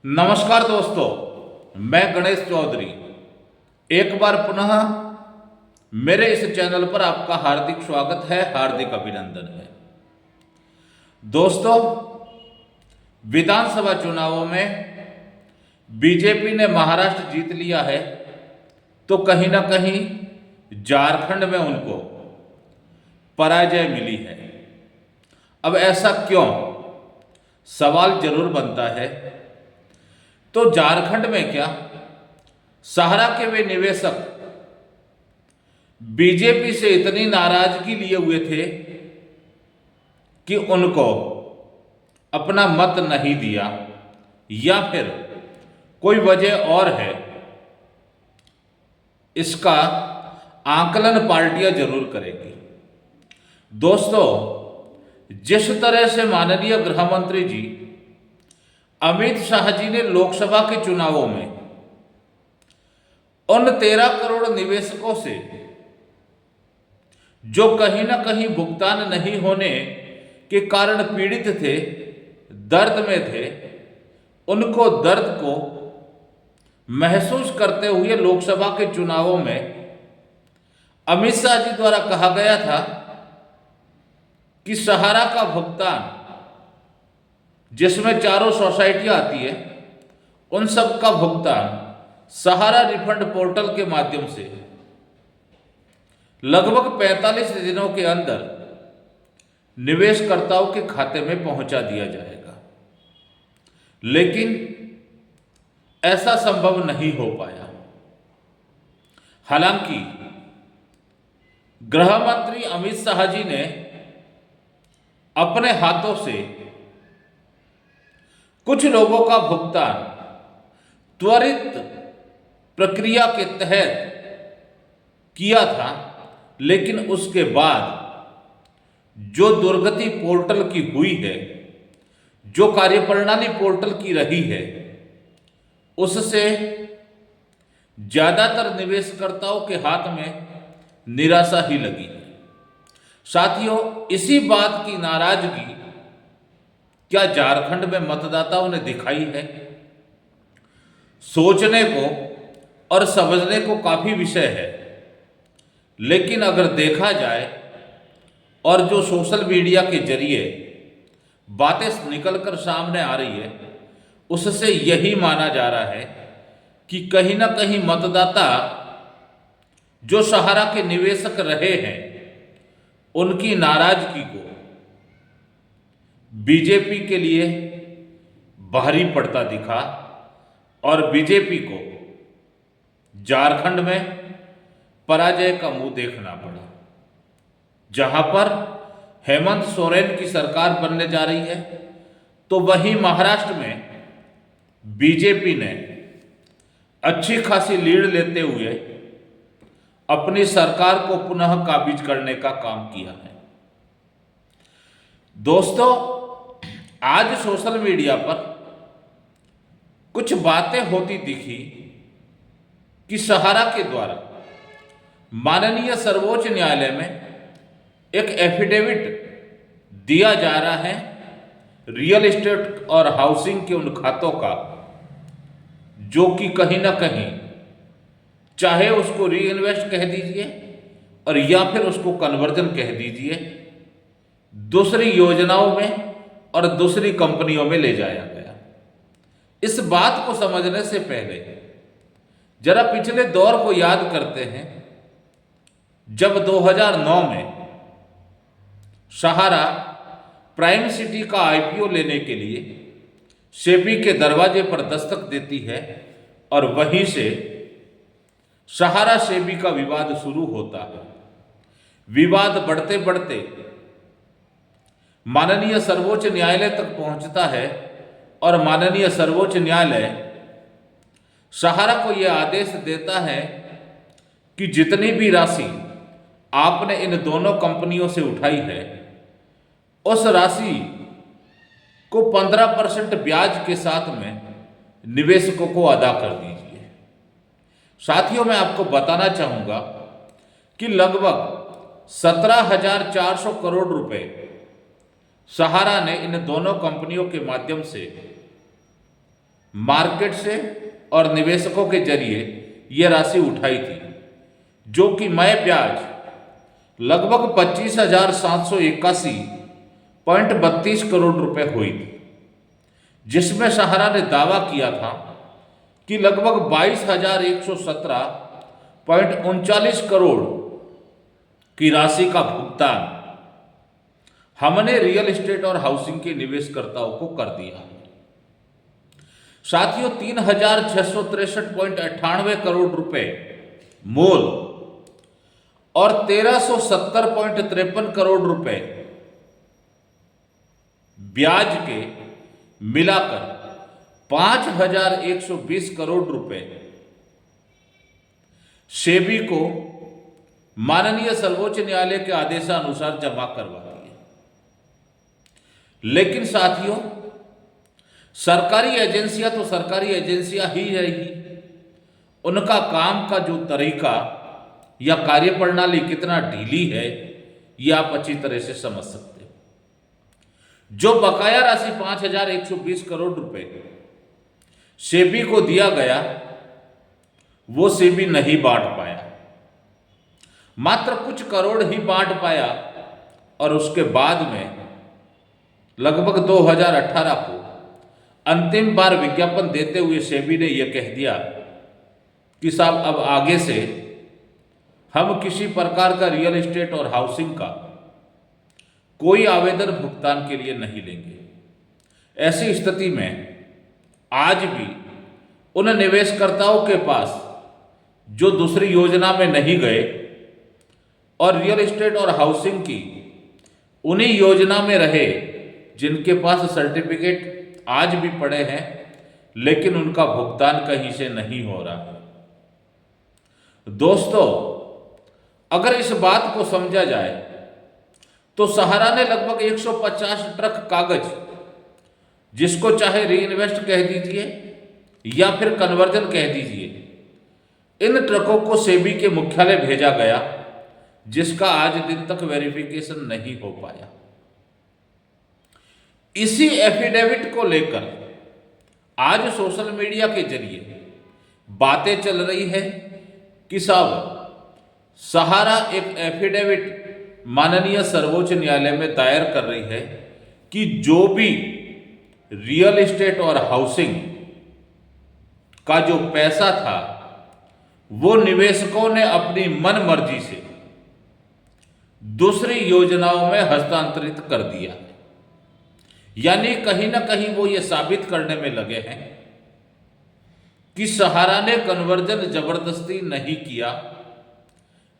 नमस्कार दोस्तों, मैं गणेश चौधरी एक बार पुनः मेरे इस चैनल पर आपका हार्दिक स्वागत है, हार्दिक अभिनंदन है। दोस्तों, विधानसभा चुनावों में बीजेपी ने महाराष्ट्र जीत लिया है, तो कहीं ना कहीं झारखंड में उनको पराजय मिली है। अब ऐसा क्यों, सवाल जरूर बनता है। तो झारखंड में क्या सहारा के वे निवेशक बीजेपी से इतनी नाराजगी लिए हुए थे कि उनको अपना मत नहीं दिया, या फिर कोई वजह और है? इसका आकलन पार्टियां जरूर करेगी। दोस्तों, जिस तरह से माननीय गृह मंत्री जी अमित शाह जी ने लोकसभा के चुनावों में उन 13 करोड़ निवेशकों से जो कहीं ना कहीं भुगतान नहीं होने के कारण पीड़ित थे, दर्द में थे, उनको दर्द को महसूस करते हुए लोकसभा के चुनावों में अमित शाह जी द्वारा कहा गया था कि सहारा का भुगतान, जिसमें चारों सोसाइटियां आती है, उन सब का भुगतान सहारा रिफंड पोर्टल के माध्यम से लगभग 45 दिनों के अंदर निवेशकर्ताओं के खाते में पहुंचा दिया जाएगा। लेकिन ऐसा संभव नहीं हो पाया। हालांकि गृह मंत्री अमित शाह जी ने अपने हाथों से कुछ लोगों का भुगतान त्वरित प्रक्रिया के तहत किया था, लेकिन उसके बाद जो दुर्गति पोर्टल की हुई है, जो कार्यप्रणाली पोर्टल की रही है, उससे ज्यादातर निवेशकर्ताओं के हाथ में निराशा ही लगी है। साथियों, इसी बात की नाराजगी क्या झारखंड में मतदाताओं ने दिखाई है? सोचने को और समझने को काफी विषय है, लेकिन अगर देखा जाए और जो सोशल मीडिया के जरिए बातें निकलकर सामने आ रही है, उससे यही माना जा रहा है कि कहीं ना कहीं मतदाता जो सहारा के निवेशक रहे हैं, उनकी नाराजगी को बीजेपी के लिए भारी पड़ता दिखा और बीजेपी को झारखंड में पराजय का मुंह देखना पड़ा। जहां पर हेमंत सोरेन की सरकार बनने जा रही है, तो वहीं महाराष्ट्र में बीजेपी ने अच्छी खासी लीड लेते हुए अपनी सरकार को पुनः काबिज करने का काम किया है। दोस्तों, आज सोशल मीडिया पर कुछ बातें होती दिखी कि सहारा के द्वारा माननीय सर्वोच्च न्यायालय में एक एफिडेविट दिया जा रहा है रियल एस्टेट और हाउसिंग के उन खातों का, जो कि कहीं ना कहीं, चाहे उसको री इन्वेस्ट कह दीजिए और या फिर उसको कन्वर्जन कह दीजिए, दूसरी योजनाओं में और दूसरी कंपनियों में ले जाया गया। इस बात को समझने से पहले जरा पिछले दौर को याद करते हैं, जब 2009 में सहारा प्राइम सिटी का आईपीओ लेने के लिए सेबी के दरवाजे पर दस्तक देती है और वहीं से सहारा सेबी का विवाद शुरू होता है। विवाद बढ़ते बढ़ते माननीय सर्वोच्च न्यायालय तक पहुंचता है और माननीय सर्वोच्च न्यायालय सहारा को यह आदेश देता है कि जितनी भी राशि आपने इन दोनों कंपनियों से उठाई है, उस राशि को 15% ब्याज के साथ में निवेशकों को अदा कर दीजिए। साथियों, मैं आपको बताना चाहूंगा कि लगभग 17,400 करोड़ रुपए सहारा ने इन दोनों कंपनियों के माध्यम से मार्केट से और निवेशकों के जरिए यह राशि उठाई थी, जो कि मय ब्याज लगभग 25,781.32 करोड़ रुपए हुई थी, जिसमें सहारा ने दावा किया था कि लगभग 22,117.39 करोड़ की राशि का भुगतान हमने रियल एस्टेट और हाउसिंग के निवेशकर्ताओं को कर दिया। साथियों, 3,663.98 करोड़ रुपए मोल और 1,370.53 करोड़ रुपए ब्याज के मिलाकर 5,120 करोड़ रुपए सेबी को माननीय सर्वोच्च न्यायालय के आदेशानुसार जमा करवा दिए। लेकिन साथियों, सरकारी एजेंसियां तो सरकारी एजेंसियां ही रहेगी, उनका काम का जो तरीका या कार्यप्रणाली कितना ढीली है, यह आप अच्छी तरह से समझ सकते हो। जो बकाया राशि 5,120 करोड़ रुपए सेबी को दिया गया, वो सेबी नहीं बांट पाया, मात्र कुछ करोड़ ही बांट पाया। और उसके बाद में लगभग 2018 को अंतिम बार विज्ञापन देते हुए सेबी ने यह कह दिया कि साहब, अब आगे से हम किसी प्रकार का रियल एस्टेट और हाउसिंग का कोई आवेदन भुगतान के लिए नहीं लेंगे। ऐसी स्थिति में आज भी उन निवेशकर्ताओं के पास जो दूसरी योजना में नहीं गए और रियल एस्टेट और हाउसिंग की उन्हीं योजना में रहे, जिनके पास सर्टिफिकेट आज भी पड़े हैं, लेकिन उनका भुगतान कहीं से नहीं हो रहा है। दोस्तों, अगर इस बात को समझा जाए तो सहारा ने लगभग 150 ट्रक कागज, जिसको चाहे री इन्वेस्ट कह दीजिए या फिर कन्वर्जन कह दीजिए, इन ट्रकों को सेबी के मुख्यालय भेजा गया, जिसका आज दिन तक वेरिफिकेशन नहीं हो पाया। इसी एफिडेविट को लेकर आज सोशल मीडिया के जरिए बातें चल रही है कि साहब, सहारा एक एफिडेविट माननीय सर्वोच्च न्यायालय में दायर कर रही है कि जो भी रियल एस्टेट और हाउसिंग का जो पैसा था, वो निवेशकों ने अपनी मन मर्जी से दूसरी योजनाओं में हस्तांतरित कर दिया। यानी कहीं ना कहीं वो ये साबित करने में लगे हैं कि सहारा ने कन्वर्जन जबरदस्ती नहीं किया,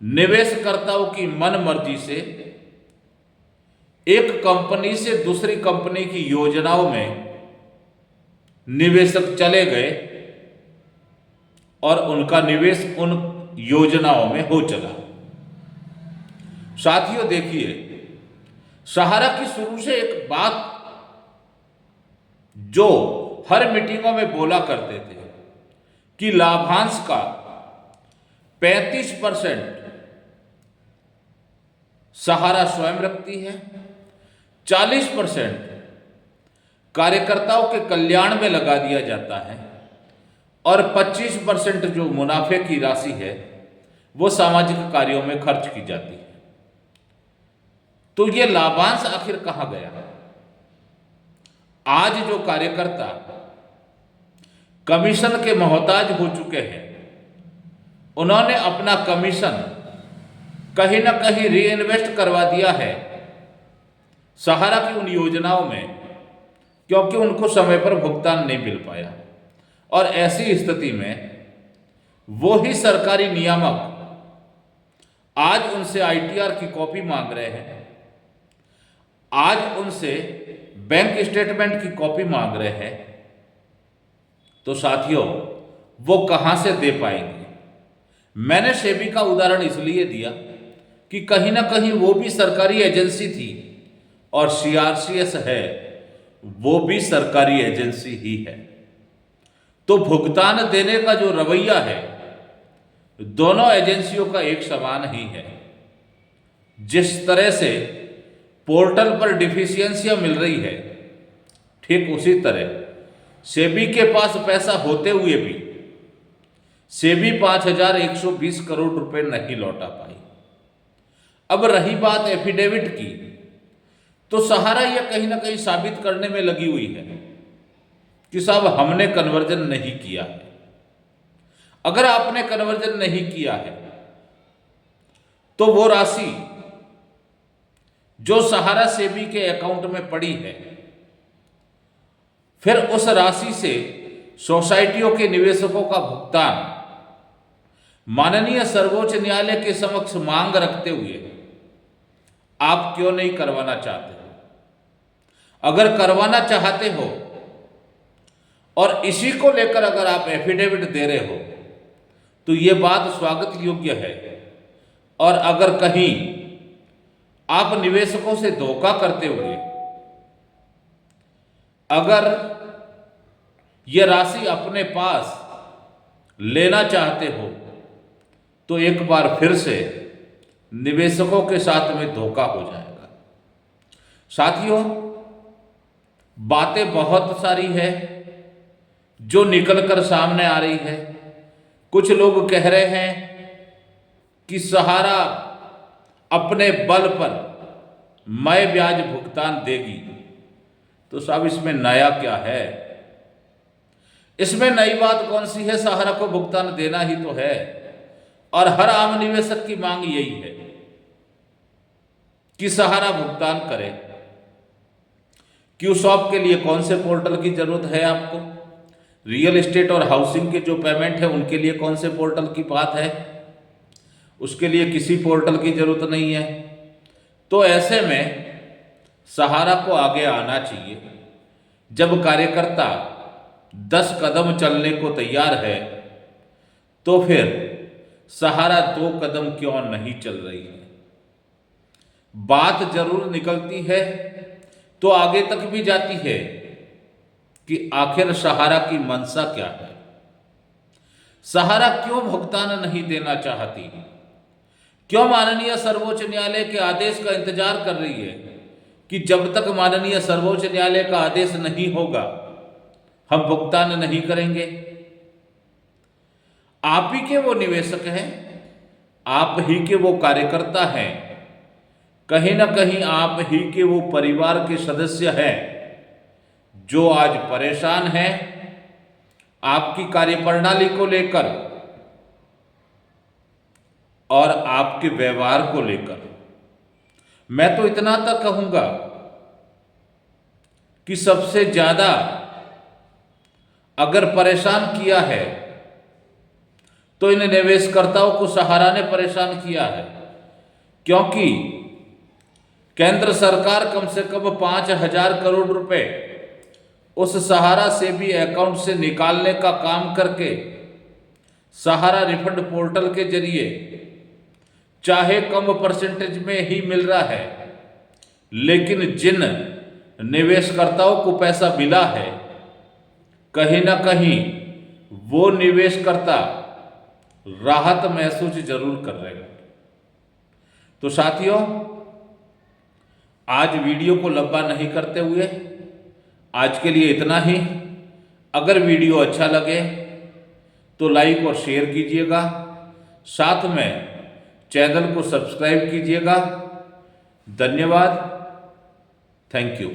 निवेशकर्ताओं की मन मर्जी से एक कंपनी से दूसरी कंपनी की योजनाओं में निवेशक चले गए और उनका निवेश उन योजनाओं में हो चला। साथियों, देखिए, सहारा की शुरू से एक बात जो हर मीटिंगों में बोला करते थे कि लाभांश का 35% सहारा स्वयं रखती है, 40% कार्यकर्ताओं के कल्याण में लगा दिया जाता है और 25% जो मुनाफे की राशि है वो सामाजिक कार्यों में खर्च की जाती है। तो ये लाभांश आखिर कहां गया? आज जो कार्यकर्ता कमीशन के मोहताज हो चुके हैं, उन्होंने अपना कमीशन कहीं ना कहीं री इन्वेस्ट करवा दिया है सहारा की उन योजनाओं में, क्योंकि उनको समय पर भुगतान नहीं मिल पाया। और ऐसी स्थिति में वो ही सरकारी नियामक आज उनसे आईटीआर की कॉपी मांग रहे हैं, आज उनसे बैंक स्टेटमेंट की कॉपी मांग रहे हैं। तो साथियों, वो कहां से दे पाएंगे? मैंने सेबी का उदाहरण इसलिए दिया कि कहीं ना कहीं वो भी सरकारी एजेंसी थी और सीआरसीएस है, वो भी सरकारी एजेंसी ही है। तो भुगतान देने का जो रवैया है, दोनों एजेंसियों का एक समान ही है। जिस तरह से पोर्टल पर डिफिशियंसियां मिल रही है, ठीक उसी तरह सेबी के पास पैसा होते हुए भी सेबी 5,120 करोड़ रुपए नहीं लौटा पाई। अब रही बात एफिडेविट की, तो सहारा यह कहीं ना कहीं साबित करने में लगी हुई है कि साहब हमने कन्वर्जन नहीं किया है। अगर आपने कन्वर्जन नहीं किया है तो वो राशि जो सहारा सेबी के अकाउंट में पड़ी है, फिर उस राशि से सोसाइटियों के निवेशकों का भुगतान माननीय सर्वोच्च न्यायालय के समक्ष मांग रखते हुए आप क्यों नहीं करवाना चाहते हो? अगर करवाना चाहते हो और इसी को लेकर अगर आप एफिडेविट दे रहे हो तो ये बात स्वागत योग्य है। और अगर कहीं आप निवेशकों से धोखा करते हुए अगर ये राशि अपने पास लेना चाहते हो तो एक बार फिर से निवेशकों के साथ में धोखा हो जाएगा। साथियों, बातें बहुत सारी है जो निकलकर सामने आ रही है। कुछ लोग कह रहे हैं कि सहारा अपने बल पर मैं ब्याज भुगतान देगी। तो साहब इसमें नया क्या है? इसमें नई बात कौन सी है? सहारा को भुगतान देना ही तो है और हर आम निवेशक की मांग यही है कि सहारा भुगतान करे। क्यू शॉप के लिए कौन से पोर्टल की जरूरत है आपको? रियल एस्टेट और हाउसिंग के जो पेमेंट है उनके लिए कौन से पोर्टल की बात है? उसके लिए किसी पोर्टल की जरूरत नहीं है। तो ऐसे में सहारा को आगे आना चाहिए। जब कार्यकर्ता 10 कदम चलने को तैयार है तो फिर सहारा 2 कदम क्यों नहीं चल रही है? बात जरूर निकलती है तो आगे तक भी जाती है कि आखिर सहारा की मंशा क्या है? सहारा क्यों भुगतान नहीं देना चाहती? क्यों माननीय सर्वोच्च न्यायालय के आदेश का इंतजार कर रही है कि जब तक माननीय सर्वोच्च न्यायालय का आदेश नहीं होगा हम भुगतान नहीं करेंगे? आप ही के वो निवेशक हैं, आप ही के वो कार्यकर्ता हैं, कहीं ना कहीं आप ही के वो परिवार के सदस्य हैं जो आज परेशान हैं आपकी कार्यप्रणाली को लेकर और आपके व्यवहार को लेकर। मैं तो इतना तक कहूंगा कि सबसे ज्यादा अगर परेशान किया है तो इन निवेशकर्ताओं को सहारा ने परेशान किया है, क्योंकि केंद्र सरकार कम से कम 5,000 करोड़ रुपए उस सहारा सेबी अकाउंट से निकालने का काम करके सहारा रिफंड पोर्टल के जरिए चाहे कम परसेंटेज में ही मिल रहा है, लेकिन जिन निवेशकर्ताओं को पैसा मिला है कहीं ना कहीं वो निवेशकर्ता राहत महसूस जरूर कर रहे हैं। तो साथियों, आज वीडियो को लंबा नहीं करते हुए आज के लिए इतना ही। अगर वीडियो अच्छा लगे तो लाइक और शेयर कीजिएगा, साथ में चैनल को सब्सक्राइब कीजिएगा। धन्यवाद। Thank you.